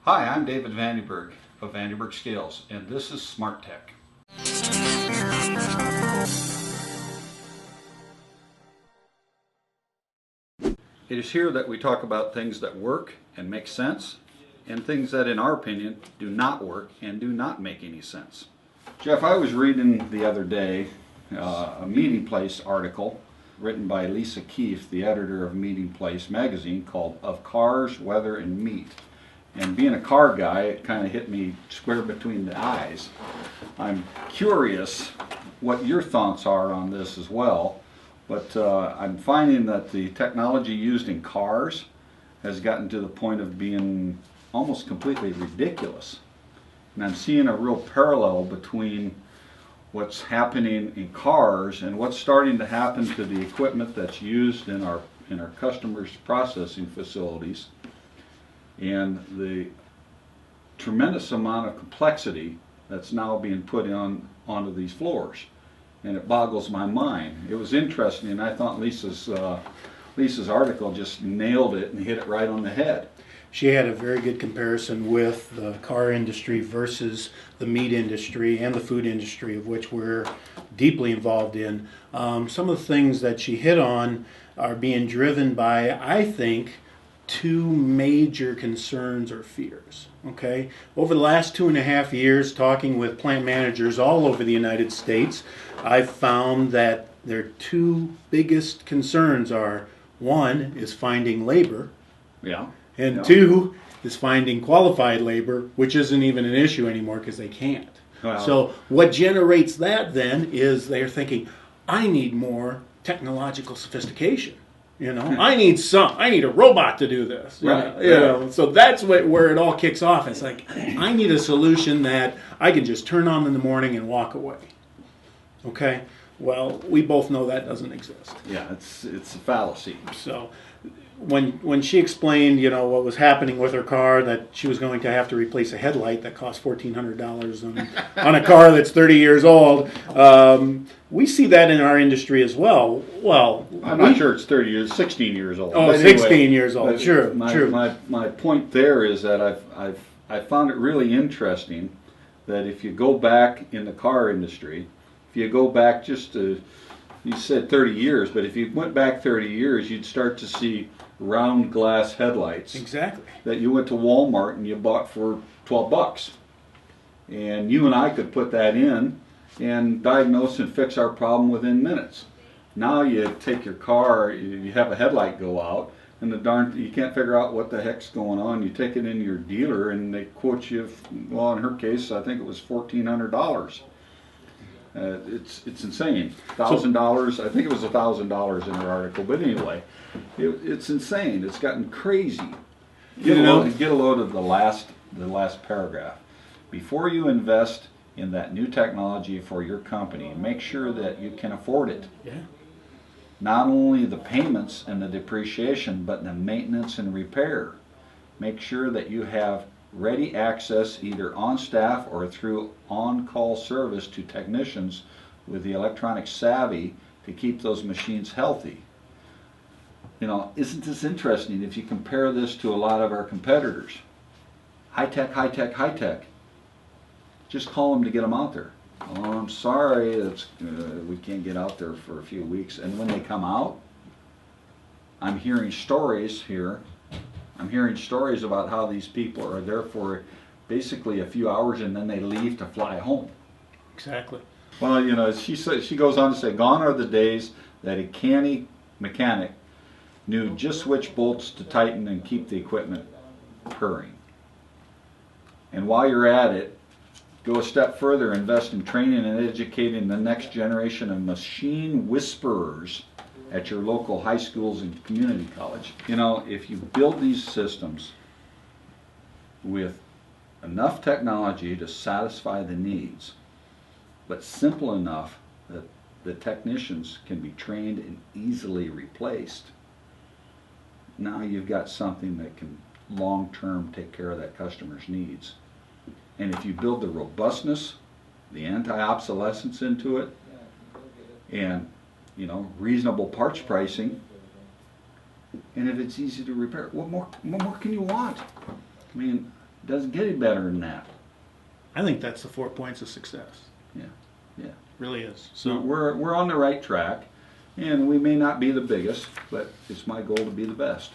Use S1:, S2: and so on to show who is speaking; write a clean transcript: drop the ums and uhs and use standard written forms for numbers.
S1: Hi, I'm David Vande Berg of Vande Scales, and this is SmartTech. It is here that we talk about things that work and make sense, and things that, in our opinion, do not work and do not make any sense. Jeff, I was reading the other day a meatingplace article written by Lisa Keefe, the editor of meatingplace magazine, called Of Cars, Weather, and Meat. And being a car guy, it kind of hit me square between the eyes. I'm curious what your thoughts are on this as well, but I'm finding that the technology used in cars has gotten to the point of being almost completely ridiculous. And I'm seeing a real parallel between what's happening in cars and what's starting to happen to the equipment that's used in our customers' processing facilities, and the tremendous amount of complexity that's now being put onto these floors. And it boggles my mind. It was interesting, and I thought Lisa's article just nailed it and hit it right on the head.
S2: She had a very good comparison with the car industry versus the meat industry and the food industry, of which we're deeply involved in. Some of the things that she hit on are being driven by, I think, two major concerns or fears. Okay, over the last 2.5 years, talking with plant managers all over the United States, I've found that their two biggest concerns are: one is finding labor, and two is finding qualified labor, which isn't even an issue anymore because they can't.
S1: Wow.
S2: So what generates that then is they're thinking, I need more technological sophistication. I need a robot to do this.
S1: Right.
S2: So that's where it all kicks off. It's like, I need a solution that I can just turn on in the morning and walk away. Okay? Well, we both know that doesn't exist.
S1: Yeah, it's a fallacy.
S2: So when she explained, what was happening with her car, that she was going to have to replace a headlight that cost $1,400 on a car that's 30 years old, we see that in our industry as well. Well,
S1: I'm not sure it's 30 years, 16 years old.
S2: Oh,
S1: but
S2: 16 years old. True.
S1: My point there is that I found it really interesting that if you go back in the car industry, if you go back just to, you said 30 years, but if you went back 30 years, you'd start to see round glass headlights.
S2: Exactly.
S1: That you went to Walmart and you bought for $12. And you and I could put that in and diagnose and fix our problem within minutes. Now you take your car, you have a headlight go out, and you can't figure out what the heck's going on. You take it into your dealer and they quote you, well, in her case, I think it was $1,400. It's insane. $1,000. I think it was $1,000 in her article, but anyway, it's insane. It's gotten crazy. Get a load of the last paragraph. Before you invest in that new technology for your company, make sure that you can afford it.
S2: Yeah.
S1: Not only the payments and the depreciation, but the maintenance and repair. Make sure that you have ready access either on staff or through on-call service to technicians with the electronic savvy to keep those machines healthy. Isn't this interesting if you compare this to a lot of our competitors? High tech, high tech, high tech. Just call them to get them out there. Oh, I'm sorry, we can't get out there for a few weeks. And when they come out, I'm hearing stories here. I'm hearing stories about how these people are there for basically a few hours and then they leave to fly home.
S2: Exactly.
S1: Well, she goes on to say, gone are the days that a canny mechanic knew just which bolts to tighten and keep the equipment purring. And while you're at it, go a step further, invest in training and educating the next generation of machine whisperers at your local high schools and community college. If you build these systems with enough technology to satisfy the needs, but simple enough that the technicians can be trained and easily replaced, now you've got something that can long-term take care of that customer's needs. And if you build the robustness, the anti-obsolescence into it, and reasonable parts pricing, and if it's easy to repair, what more can you want? I mean, It doesn't get any better than that.
S2: I think that's the 4 points of success.
S1: Yeah, yeah.
S2: Really is.
S1: So
S2: So
S1: we're on the right track, and we may not be the biggest, but it's my goal to be the best.